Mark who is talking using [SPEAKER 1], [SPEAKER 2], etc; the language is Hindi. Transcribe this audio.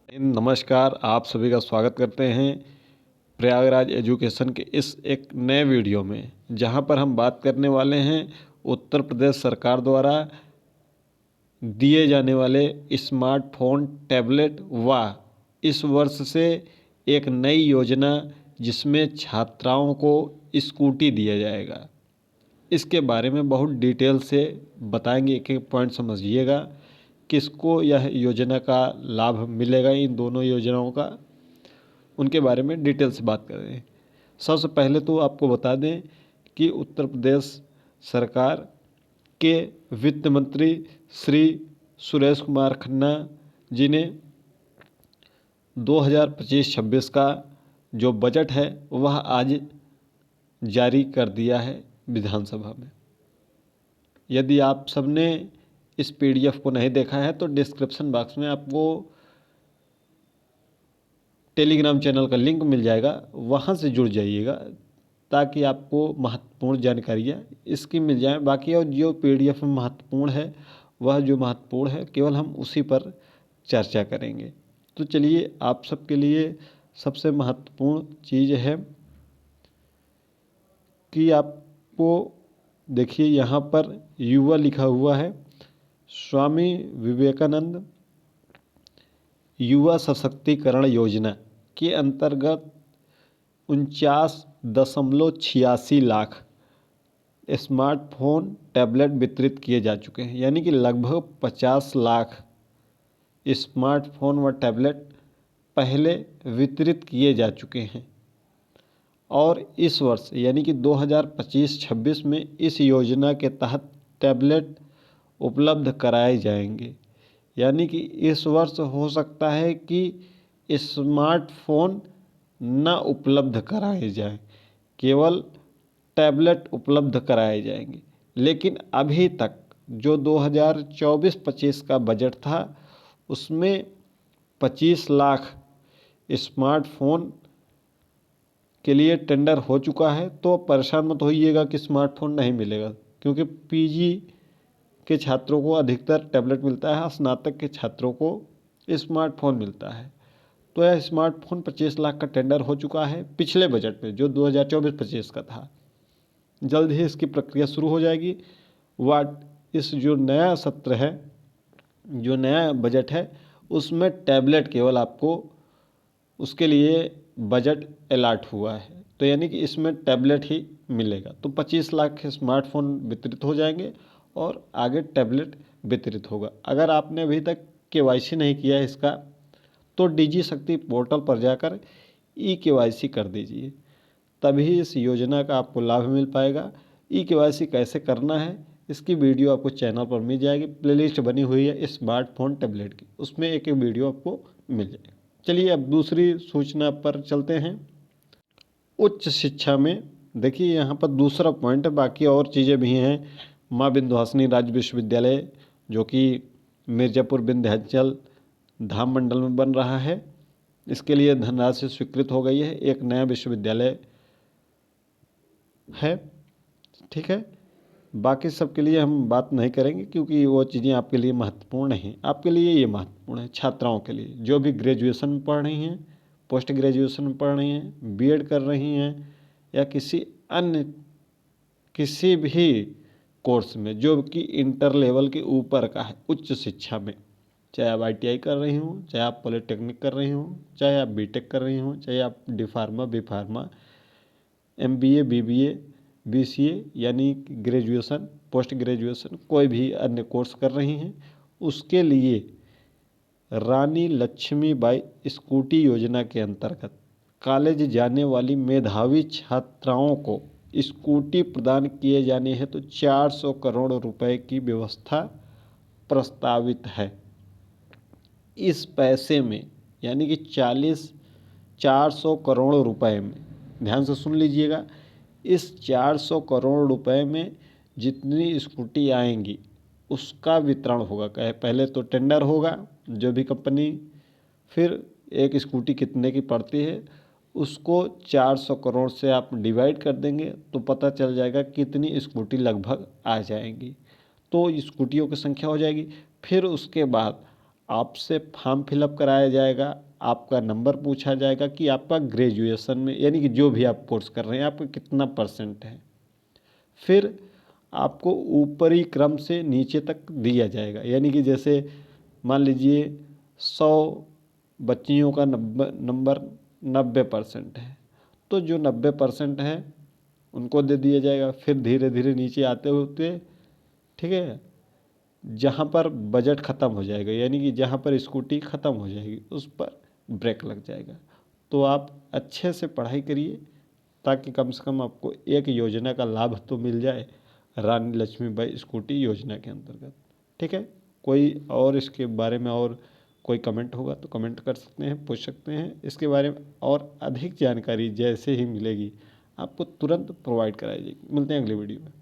[SPEAKER 1] नमस्कार, आप सभी का स्वागत करते हैं प्रयागराज एजुकेशन के इस एक नए वीडियो में, जहां पर हम बात करने वाले हैं उत्तर प्रदेश सरकार द्वारा दिए जाने वाले स्मार्टफोन, टैबलेट व इस वर्ष से एक नई योजना जिसमें छात्राओं को स्कूटी दिया जाएगा। इसके बारे में बहुत डिटेल से बताएंगे, एक एक पॉइंट समझिएगा किसको यह योजना का लाभ मिलेगा। इन दोनों योजनाओं का उनके बारे में डिटेल से बात कर रहे हैं। सबसे पहले तो आपको बता दें कि उत्तर प्रदेश सरकार के वित्त मंत्री श्री सुरेश कुमार खन्ना जी ने 2025-26 का जो बजट है वह आज जारी कर दिया है विधानसभा में। यदि आप सबने इस पीडीएफ को नहीं देखा है तो डिस्क्रिप्शन बॉक्स में आपको टेलीग्राम चैनल का लिंक मिल जाएगा, वहाँ से जुड़ जाइएगा ताकि आपको महत्वपूर्ण जानकारियाँ इसकी मिल जाएं। बाकी और जो पीडीएफ में महत्वपूर्ण है वह जो महत्वपूर्ण है केवल हम उसी पर चर्चा करेंगे। तो चलिए, आप सबके लिए सबसे महत्वपूर्ण चीज़ है कि आपको देखिए यहाँ पर युवा लिखा हुआ है। स्वामी विवेकानंद युवा सशक्तिकरण योजना के अंतर्गत 49.86 लाख स्मार्टफोन, टैबलेट वितरित किए जा चुके हैं। यानी कि लगभग 50 लाख स्मार्टफोन व टैबलेट पहले वितरित किए जा चुके हैं और इस वर्ष यानी कि 2025-26 में इस योजना के तहत टैबलेट उपलब्ध कराए जाएंगे। यानी कि इस वर्ष हो सकता है कि स्मार्टफोन न उपलब्ध कराए जाएं, केवल टैबलेट उपलब्ध कराए जाएंगे। लेकिन अभी तक जो 2024-25 का बजट था उसमें 25 लाख स्मार्टफोन के लिए टेंडर हो चुका है। तो परेशान मत होइएगा कि स्मार्टफोन नहीं मिलेगा, क्योंकि पीजी के छात्रों को अधिकतर टैबलेट मिलता है, स्नातक के छात्रों को स्मार्टफोन मिलता है। तो यह स्मार्टफोन 25 लाख का टेंडर हो चुका है पिछले बजट में जो 2024-25 का था। जल्द ही इसकी प्रक्रिया शुरू हो जाएगी। इस जो नया सत्र है, जो नया बजट है, उसमें टैबलेट केवल आपको उसके लिए बजट अलॉट हुआ है। तो यानी कि इसमें टैबलेट ही मिलेगा। तो 25 लाख स्मार्टफोन वितरित हो जाएंगे और आगे टैबलेट वितरित होगा। अगर आपने अभी तक केवाईसी नहीं किया है इसका, तो डिजी शक्ति पोर्टल पर जाकर केवाईसी कर दीजिए, तभी इस योजना का आपको लाभ मिल पाएगा। केवाईसी कैसे करना है इसकी वीडियो आपको चैनल पर मिल जाएगी। प्लेलिस्ट बनी हुई है स्मार्टफोन टैबलेट की, उसमें एक एक वीडियो आपको मिल जाएगी। चलिए अब दूसरी सूचना पर चलते हैं। उच्च शिक्षा में देखिए यहाँ पर दूसरा पॉइंट है, बाकी और चीज़ें भी हैं। माँ विंध्यवासिनी राज्य विश्वविद्यालय जो कि मिर्ज़ापुर विंध्याचल धाम मंडल में बन रहा है, इसके लिए धनराशि स्वीकृत हो गई है। एक नया विश्वविद्यालय है, ठीक है। बाकी सब के लिए हम बात नहीं करेंगे क्योंकि वो चीज़ें आपके लिए महत्वपूर्ण नहीं। आपके लिए ये महत्वपूर्ण है, छात्राओं के लिए जो भी ग्रेजुएशन में पढ़ रही हैं, पोस्ट ग्रेजुएशन में पढ़ रही हैं, बीएड कर रही हैं या किसी भी कोर्स में जो कि इंटर लेवल के ऊपर का है, उच्च शिक्षा में, चाहे आप आईटीआई कर रही हों, चाहे आप पॉलिटेक्निक कर रही हों, चाहे आप बीटेक कर रही हों, चाहे आप D pharma, B pharma, MBA, BBA, BCA यानी ग्रेजुएशन, पोस्ट ग्रेजुएशन कोई भी अन्य कोर्स कर रही हैं, उसके लिए रानी लक्ष्मीबाई स्कूटी योजना के अंतर्गत कॉलेज जाने वाली मेधावी छात्राओं को स्कूटी प्रदान किए जाने हैं। तो 400 करोड़ रुपए की व्यवस्था प्रस्तावित है। इस पैसे में यानी कि 400 करोड़ रुपए में, ध्यान से सुन लीजिएगा, इस 400 करोड़ रुपए में जितनी स्कूटी आएंगी उसका वितरण होगा। पहले तो टेंडर होगा, जो भी कंपनी, फिर एक स्कूटी कितने की पड़ती है उसको 400 करोड़ से आप डिवाइड कर देंगे तो पता चल जाएगा कितनी स्कूटी लगभग आ जाएंगी। तो स्कूटियों की संख्या हो जाएगी। फिर उसके बाद आपसे फॉर्म फिलअप कराया जाएगा, आपका नंबर पूछा जाएगा कि आपका ग्रेजुएशन में यानी कि जो भी आप कोर्स कर रहे हैं आपका कितना परसेंट है। फिर आपको ऊपरी क्रम से नीचे तक दिया जाएगा, यानी कि जैसे मान लीजिए 100 बच्चियों का नंबर 90% है, तो जो 90% है उनको दे दिया जाएगा। फिर धीरे धीरे नीचे आते होते, ठीक है, जहाँ पर बजट ख़त्म हो जाएगा यानी कि जहाँ पर स्कूटी ख़त्म हो जाएगी उस पर ब्रेक लग जाएगा। तो आप अच्छे से पढ़ाई करिए ताकि कम से कम आपको एक योजना का लाभ तो मिल जाए, रानी लक्ष्मीबाई स्कूटी योजना के अंतर्गत। ठीक है, कोई और इसके बारे में और कोई कमेंट होगा तो कमेंट कर सकते हैं, पूछ सकते हैं। इसके बारे में और अधिक जानकारी जैसे ही मिलेगी आपको तुरंत प्रोवाइड कराई जाएगी। मिलते हैं अगली वीडियो में।